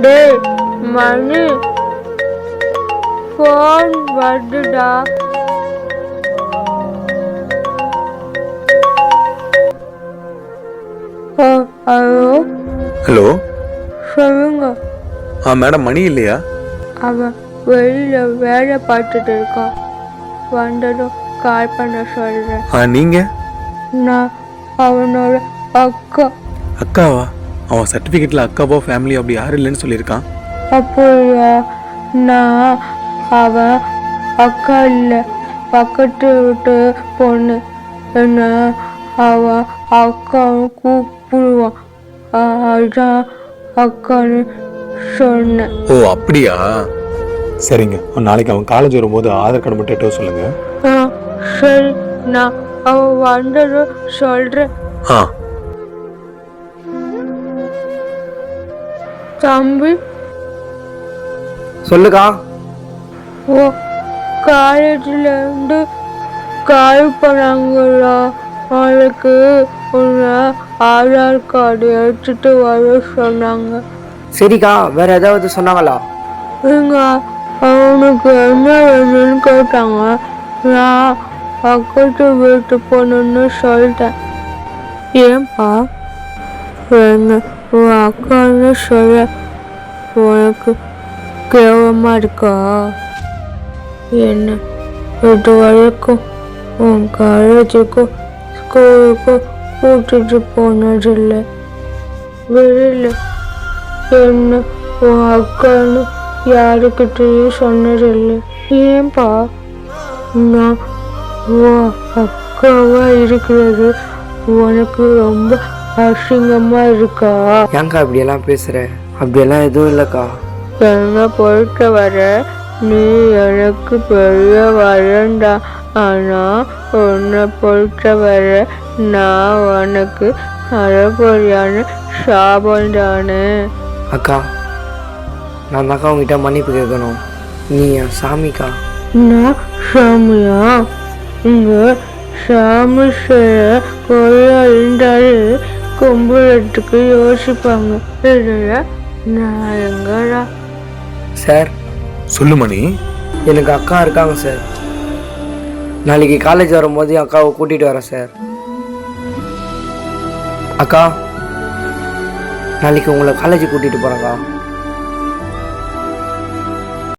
டேய் மணி ஃபோன் வருதுடா. Hello hello. சொல்லுங்க. மேடம் மணி இல்லையா? அவன் வெளியில வேலை பார்த்துட்டு இருக்கான். வந்ததும் கால் பண்ண சொல்றேன். நீங்கள்? நான் அவனோட அக்கா. அக்காவா? அவன் சர்டிஃபிகேட்டில் அக்காவோ ஃபேமிலி அப்படி யாரும் இல்லைன்னு சொல்லியிருக்கான். அப்படியா? நான் அவன் அக்கா இல்லை, பக்கத்து வீட்டு பொண்ணு. என்ன அவன் அக்கான்னு கூப்பிடுவான், அதான் அக்கான்னு சொன்னேன். ஓ அப்படியா? சரிங்க. நாளைக்கு அவன் காலேஜ் வரும்போது ஆதார் கார்டு மட்டும் எட்டோ சொல்லுங்க. சரி, நான் அவன் வந்ததும் சொல்றேன். தம்பி சொல்லுக்கா. ஓ காலேஜ்ல இருந்து கால் பண்ணாங்களா? அவளுக்கு உன்னை ஆதார் கார்டு எடுத்துட்டு வர சொன்னாங்க. சரிக்கா, வேற ஏதாவது சொன்னாங்களா? எங்க அவனுக்கு என்ன வேணும்னு கேட்டாங்க. நான் பக்கத்து வீட்டு பொண்ணுன்னு சொல்லிட்டேன். ஏன்பா என்ன உன் அக்கான்னு சொல்ல உனக்கு கேவலமா இருக்கா? என்ன இது வரைக்கும் உன் காலேஜுக்கும் ஸ்கூலுக்கும் கூட்டிட்டு போனதில்லை. வெளியில என்ன உன் அக்கான்னு யாருக்கிட்டையும் சொன்னதில்லை. ஏன்பா நான் உன் அக்காவா இருக்கிறது உனக்கு ரொம்ப அசிங்கமா இருக்கா? ஏங்கா இப்படியெல்லாம் பேசுற? அப்படியெல்லாம் எதுவும் இல்லைக்கா. என்னை பொறுத்த வர நீ எனக்கு பெரிய வரண்டா. ஆனா உன்னை பொறுத்த வர நான் உனக்கு அரைப்பொறியான சாபம் தானே. அக்கா, நான் தாக்கா உங்ககிட்ட மன்னிப்பு கேட்கணும். நீ என் சாமிக்கா. நான் சாமியா? இங்க சாமி செய்ய கோயிலா இருந்தாலே கும்பலத்துக்கு யோசிப்பாங்க. இல்லையா? நான் எங்கடா? சார் சொல்லு மணி. எனக்கு அக்கா இருக்காங்க சார். நாளைக்கு காலேஜ் வரும்போது என் அக்காவை கூட்டிகிட்டு வரேன் சார். அக்கா, நாளைக்கு உங்களை காலேஜுக்கு கூட்டிகிட்டு போகிறேங்க்கா.